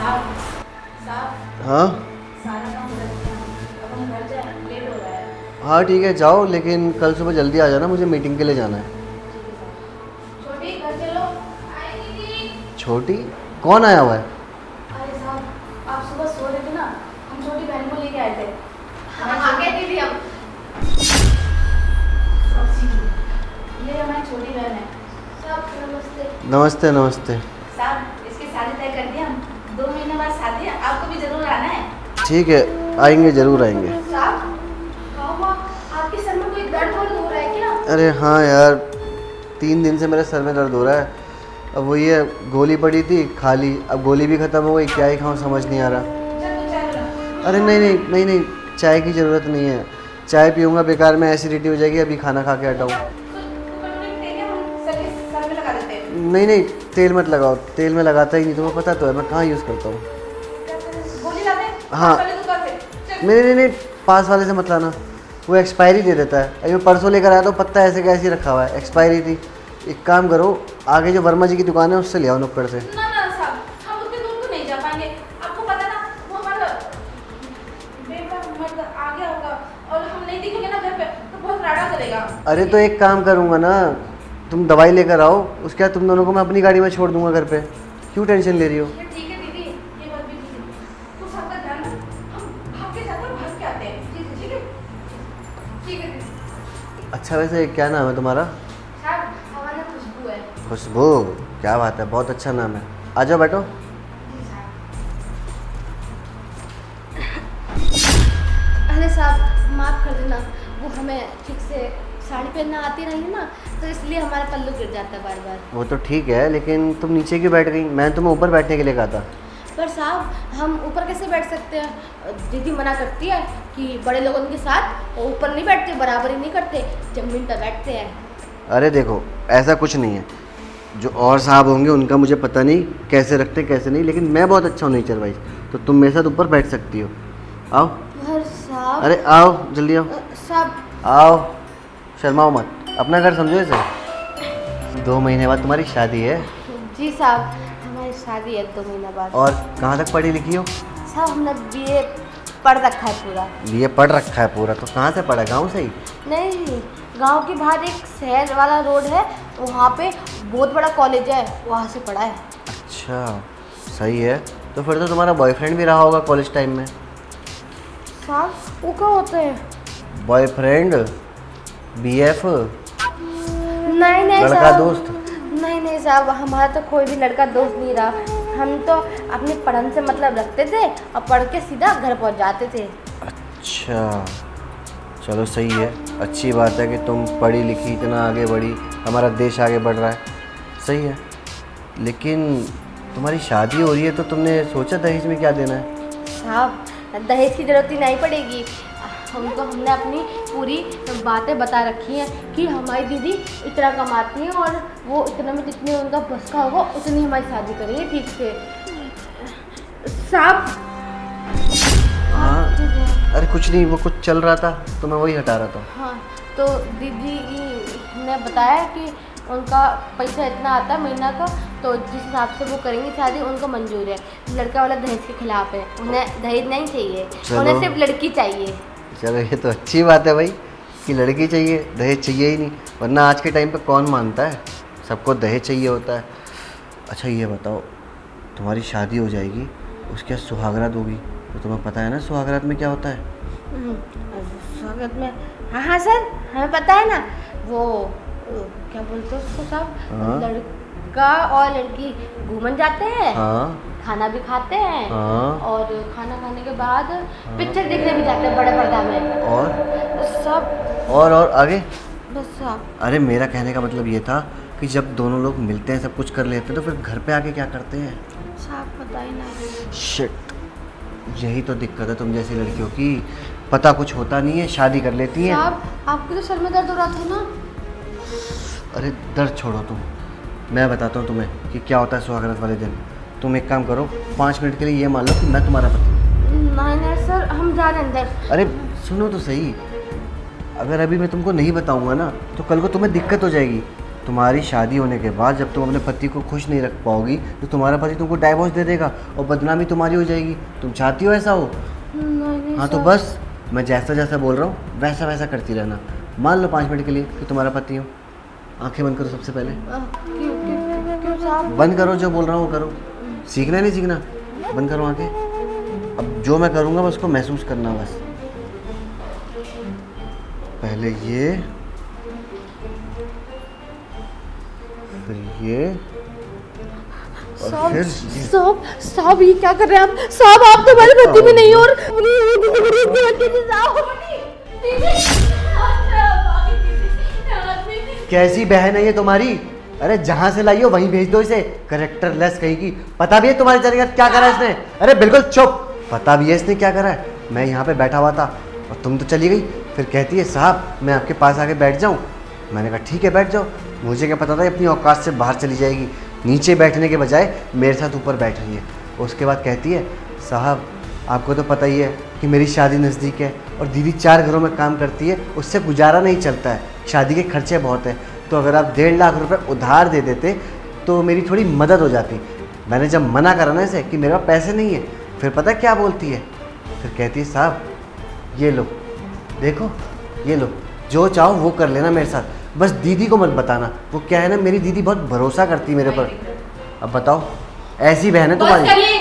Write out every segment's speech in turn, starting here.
साहब साहब हाँ सारा काम कर दिया, अब हम घर जाए, लेट हो रहा है। हाँ ठीक है जाओ, लेकिन कल सुबह जल्दी आ जाना, मुझे मीटिंग के लिए जाना है। ठीक है साहब। छोटी घर चलो। आएगी दीदी। छोटी? कौन आया हुआ है? अरे साहब, आप सुबह सो रहे थे ना, हम छोटी बहन को लेके आए थे। हम आ गए दीदी अब। ये हमारी छोटी बहन है। साहब नमस्ते। नमस्ते नमस्ते। साहब इसकी शादी तय कर दी हम, 2 महीने बाद शादी है, आपको भी जरूर आना है। ठीक है, आएंगे ज़रूर आएंगे। साहब क्या हुआ, आपके सर में कोई दर्द वर्द हो रहा है क्या? अरे हाँ यार, 3 दिन से मेरे सर में दर्द हो रहा है। अब वो ये गोली पड़ी थी, खा ली, अब गोली भी ख़त्म हो गई, क्या ही खाऊं समझ नहीं आ रहा। चल तो चाय बना। अरे नहीं नहीं नहीं नहीं, चाय की ज़रूरत नहीं है। चाय पीऊँगा बेकार में एसिडिटी हो जाएगी, अभी खाना खा के हटाऊँ। सर में लगा देते हैं। नहीं नहीं, तेल मत लगाओ, तेल में लगाता ही नहीं, तुम्हें पता तो है मैं कहाँ यूज़ करता हूँ। गोली ला दे। हाँ। वाले दुकान से। चल। नहीं नहीं नहीं, पास वाले से मत लाना, वो एक्सपायरी दे देता है। अभी मैं परसों लेकर आया तो पत्ता ऐसे का ऐसे ही रखा हुआ है, एक्सपायरी थी। एक काम करो, आगे जो वर्मा जी की दुकान है उससे ले आओ, नुक्कड़ से। ना ना साहब, हम उतने दूर तो नहीं जा पाएंगे। आपको पता ना, वो हमारा बेटा मर्द आ गया होगा और हम नहीं दिखेंगे ना घर पे तो बहुत राड़ा करेगा। अरे तो एक काम करूँगा ना, तुम दवाई लेकर आओ, उसके बाद तुम दोनों को मैं अपनी गाड़ी में छोड़ दूंगा घर पे। क्यों टेंशन ले रही हो? ठीक है दीदी, ये बात भी ठीक है। कुछ आपका ध्यान रख, हम भाग के जाते हैं, भाग के आते हैं। ठीक है ठीक है ठीक है दीदी। अच्छा वैसे क्या नाम है तुम्हारा? साहब हमारा खुशबू है। खुशबू? क्या बात है, बहुत अच्छा नाम है। आ जाओ बैठो। जी साहब। अरे साहब माफ़ कर देना, वो हमें ठीक से साड़ी पहनना आती नहीं है ना, तो इसलिए हमारा पल्लू गिर जाता है बार बार। वो तो ठीक है, लेकिन तुम नीचे क्यों बैठ गई? मैं तुम्हें ऊपर बैठने के लिए कहा था। पर साहब हम ऊपर कैसे बैठ सकते हैं? दीदी मना करती है कि बड़े लोगों के साथ वो ऊपर नहीं बैठते, बराबरी नहीं करते, जमीन पर बैठते हैं। अरे देखो, ऐसा कुछ नहीं है। जो और साहब होंगे उनका मुझे पता नहीं कैसे रखते कैसे नहीं, लेकिन मैं बहुत अच्छा हूँ नेचर वाइज, तो तुम मेरे साथ ऊपर बैठ सकती हो। आओ। पर साहब। अरे आओ जल्दी आओ। साहब। आओ, शर्माओ मत, अपना घर समझो इसे। 2 महीने बाद तुम्हारी शादी है। जी साहब, हमारी शादी है 2 महीना बाद। और कहाँ तक पढ़ी लिखी हो? साहब हमने बीए पढ़ रखा है पूरा। बीए पढ़ रखा है पूरा? तो कहाँ से पढ़ा, गाँव से ही? नहीं, गांव के बाहर एक शहर वाला रोड है, वहाँ पे बहुत बड़ा कॉलेज है, वहाँ से पढ़ा है। अच्छा सही है, तो फिर तो तुम्हारा बॉयफ्रेंड भी रहा होगा कॉलेज टाइम में। साहब वो क्या होता है? बॉयफ्रेंड, बीएफ, नहीं नहीं लड़का साहब, दोस्त? नहीं नहीं साहब, हमारा तो कोई भी लड़का दोस्त नहीं रहा। हम तो अपने पढ़न से मतलब रखते थे और पढ़ के सीधा घर पहुंच जाते थे। अच्छा चलो सही है, अच्छी बात है कि तुम पढ़ी लिखी इतना आगे बढ़ी, हमारा देश आगे बढ़ रहा है, सही है। लेकिन तुम्हारी शादी हो रही है तो तुमने सोचा दहेज में क्या देना है? साहब दहेज की जरूरत ही नहीं पड़ेगी, हमको हमने अपनी पूरी बातें बता रखी हैं कि हमारी दीदी इतना कमाती है और वो इतना में जितनी उनका बस का होगा उतनी हमारी शादी करेंगे ठीक से। साहब। हाँ अरे कुछ नहीं, वो कुछ चल रहा था तो मैं वही हटा रहा था। हाँ तो दीदी ने बताया कि उनका पैसा इतना आता है महीना का, तो जिस हिसाब से वो करेंगी शादी उनको मंजूर है। लड़का वाला दहेज के खिलाफ है, उन्हें दहेज नहीं चाहिए, उन्हें सिर्फ लड़की चाहिए। चलो ये तो अच्छी बात है भाई कि लड़की चाहिए, दहेज चाहिए ही नहीं, वरना आज के टाइम पे कौन मानता है, सबको दहेज चाहिए होता है। अच्छा ये बताओ, तुम्हारी शादी हो जाएगी, उसके बाद सुहागरात होगी, तो तुम्हें पता है ना सुहागरात में क्या होता है? स्वागत में? हाँ हाँ सर, हमें पता है ना। वो क्या बोलते हैं उसको हाँ। साहब, लड़का और लड़की घूमन जाते हैं, हाँ खाना भी खाते हैं, हाँ और खाना खाने के बाद पिक्चर देखने भी जाते हैं बड़े पर्दा में। और सब और आगे? बस साहब। अरे मेरा कहने का मतलब ये था कि जब दोनों लोग मिलते हैं, सब कुछ कर लेते हैं, तो फिर घर पे आके क्या करते हैं? साहब पता ही नहीं। शिट, यही तो दिक्कत है तुम जैसी लड़कियों की, पता कुछ होता नहीं है, शादी कर लेती हैं। साहब आपके तो सर में दर्द हो रहा था ना। अरे दर्द छोड़ो तुम, मैं बताता हूँ तुम्हें कि क्या होता है सुहागरात वाले दिन। तुम एक काम करो, 5 मिनट के लिए ये मान लो कि मैं तुम्हारा पति। नहीं नहीं सर, हम जा रहे हैं अंदर। अरे सुनो तो सही, अगर अभी मैं तुमको नहीं बताऊंगा ना तो कल को तुम्हें दिक्कत हो जाएगी, तुम्हारी शादी होने के बाद जब तुम अपने पति को खुश नहीं रख पाओगी तो तुम्हारा पति तुमको डाइवोर्स दे देगा और बदनामी तुम्हारी हो जाएगी। तुम चाहती हो ऐसा हो? नहीं हाँ तो साहब। बस मैं जैसा जैसा बोल रहा हूँ वैसा वैसा करती रहना। मान लो 5 मिनट के लिए कि तुम्हारा पति हो। आंखें बंद करो सबसे पहले। क्यों साहब? बंद करो, जो बोल रहा हूँ वो करो। सीखना है नहीं सीखना? बंद करो आंखें। अब जो मैं करूँगा बस उसको महसूस करना बस। पहले ये, फिर ये, और साहब फिर साहब साहब ये क्या कर रहे हैं आप? साहब आप तो हमारे पति भी नहीं हो और कैसी बहन है ये तुम्हारी? अरे जहाँ से लाई हो वहीं भेज दो इसे। करेक्टर लेस कहेगी। पता भी है तुम्हारे जरिए क्या करा है इसने? अरे बिल्कुल चुप। पता भी है इसने क्या करा है? मैं यहाँ पे बैठा हुआ था और तुम तो चली गई। फिर कहती है साहब मैं आपके पास आके बैठ जाऊँ। मैंने कहा ठीक है बैठ जाओ। मुझे क्या पता था अपनी औकात से बाहर चली जाएगी। नीचे बैठने के बजाय मेरे साथ ऊपर बैठ रही है। उसके बाद कहती है साहब आपको तो पता ही है कि मेरी शादी नज़दीक है और दीदी 4 घरों में काम करती है, उससे गुजारा नहीं चलता है, शादी के खर्चे बहुत हैं, तो अगर आप 1.5 लाख रुपए उधार दे देते तो मेरी थोड़ी मदद हो जाती। मैंने जब मना करा ना इसे कि मेरे पास पैसे नहीं है, फिर पता क्या बोलती है? फिर कहती है साहब ये लो, देखो ये लो, जो चाहो वो कर लेना मेरे साथ, बस दीदी को मत बताना। वो क्या है ना, मेरी दीदी बहुत भरोसा करती है मेरे पर। अब बताओ ऐसी बहन है बस तुम्हारी? करिए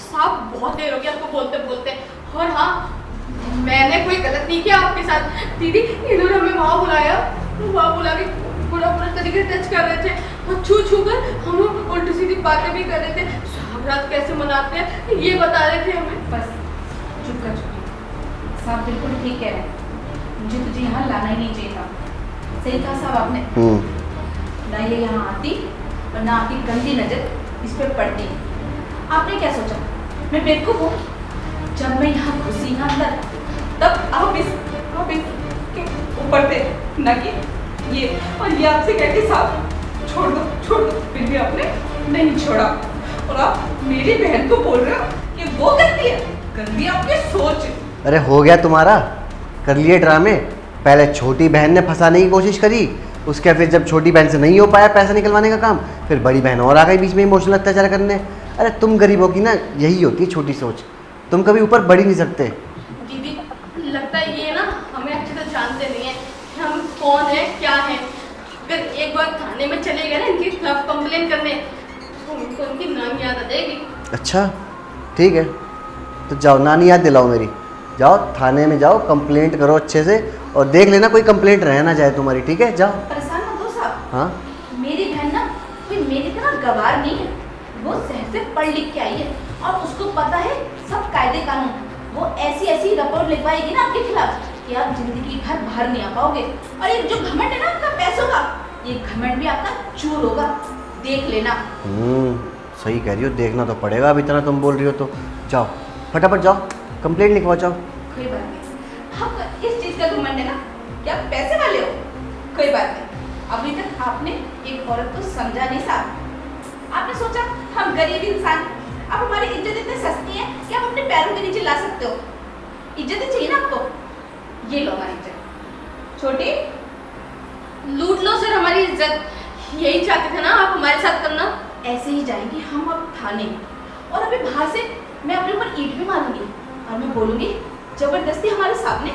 साहब, बहुत देर हो गई आपको बोलते बोलते। और हाँ, मैंने कोई गलत नहीं किया आपके साथ। दीदी इन्होंने हमें वहाँ बुलाया, वहाँ बुला के पूरा तरीके से टच कर रहे थे और छू छू कर हम उल्टी सीधी बातें भी कर रहे थे। सुहागरात कैसे मनाते हैं ये बता रहे थे हमें। बस चुप कर चुकी। साहब बिल्कुल ठीक कह रहे हैं, मुझे तुझे यहाँ लाना ही नहीं चाहिए था। सही कहा साहब आपने। ना ये यहाँ आती और ना आपकी गंदी नजर इस पर पड़ती। आपने क्या सोचा मैं बेवकूफ हूँ? जब मैं यहाँ घुसी ना अंदर तब आप इसके ऊपर थे, ना कि ये। और ये आपसे कहती साहब छोड़ दो, फिर भी आपने नहीं छोड़ा। और आप मेरी बहन को बोल रहे हो कि वो गंदी है? गंदी आपकी सोच है। अरे हो गया तुम्हारा, कर लिए ड्रामे। पहले छोटी बहन ने फंसाने की कोशिश करी, उसके फिर जब छोटी बहन से नहीं हो पाया पैसा निकलवाने का काम, फिर बड़ी बहन और आ गई बीच में इमोशनल अत्याचार करने। अरे तुम गरीबों की ना यही होती है छोटी सोच, तुम कभी ऊपर बढ़ ही नहीं सकते। दीदी लगता है ये ना हमें अच्छे से जानते नहीं है कि हम कौन है क्या है। अगर एक बार थाने में चले गए ना इनके खिलाफ कंप्लेन करने तो उनको उनकी नाम याद आ जाएगी। अच्छा ठीक है, तो जाओ नानी याद दिलाओ मेरी। जाओ थाने में जाओ, कंप्लेंट करो अच्छे से और देख लेना कोई कंप्लेंट रह ना जाए तुम्हारी। ठीक है जाओ। परेशान मत हो साहब। हाँ मेरी बहन ना कोई मेरी तरह गवार नहीं है। वो शहर से पढ़ लिख के आई है और उसको पता है सब कायदे कानून। वो ऐसी रिपोर्ट लिखवाएगी ना आपके खिलाफ कि आप जिंदगी भर बाहर नहीं आ पाओगे। और ये जो घमंड है ना आपका पैसों का, ये घमंड भी आपका चूर होगा, देख लेना। सही कह रही हो, देखना तो पड़ेगा। अब इतना तुम बोल रही हो तो जाओ फटाफट जाओ, कंप्लेंट लिखवाओ जाओ। कोई बात नहीं, आपका इस चीज का घमंड है ना कि आप पैसे वाले हो। कोई बात नहीं, अभी तक आपने एक औरत को समझा नहीं साहब। आपने सोचा हम गरीब इंसान, आप हमारी इज्जत इतनी सस्ती है कि आप अपने पैरों के नीचे ला सकते हो। इज्जत ही चाहिए ना आपको, ये लो हमारी इज्जत। छोटी लूट लो सर हमारी इज्जत, यही चाहते थे ना आप हमारे साथ करना। ऐसे ही जाएंगे हम अब थाने और अभी बाहर से मैं अपने ऊपर ईंट भी मारूंगी और मैं बोलूंगी जबरदस्ती हमारे सामने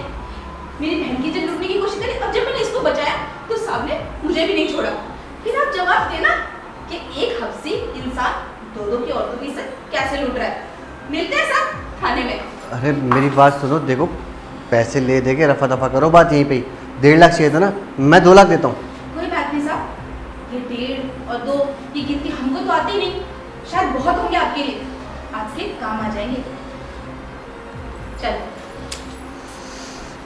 मेरी बहन की इज्जत लूटने की कोशिश करी और जब मैंने इसको बचाया तो सामने मुझे भी नहीं छोड़ा। फिर आप जवाब देना कि एक हफ्सी इंसान दो की औरतों की इज्जत कैसे लूट रहा है। मिलते हैं साहब थाने में। अरे मेरी बात सुनो, देखो पैसे ले दे के रफा दफा करो बात यहीं पे ही। 1.5 लाख चाहिए था ना, मैं 2 लाख देता हूँ। कोई बात नहीं साहब, ये 1.5 और 2 की गिनती हमको तो आती ही नहीं, शायद बहुत होंगे आपके लिए, आपके काम आ जाएंगे। चल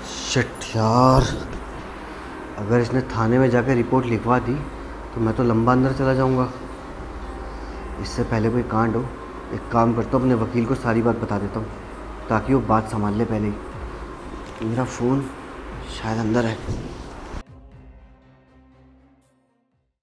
शिट यार, अगर इसने थाने में जाकर रिपोर्ट लिखवा दी तो मैं तो लंबा अंदर चला जाऊंगा। इससे पहले कोई कांड हो, एक काम करता हूँ अपने वकील को सारी बात बता देता हूँ ताकि वो बात संभाल ले पहले ही। मेरा फ़ोन शायद अंदर है।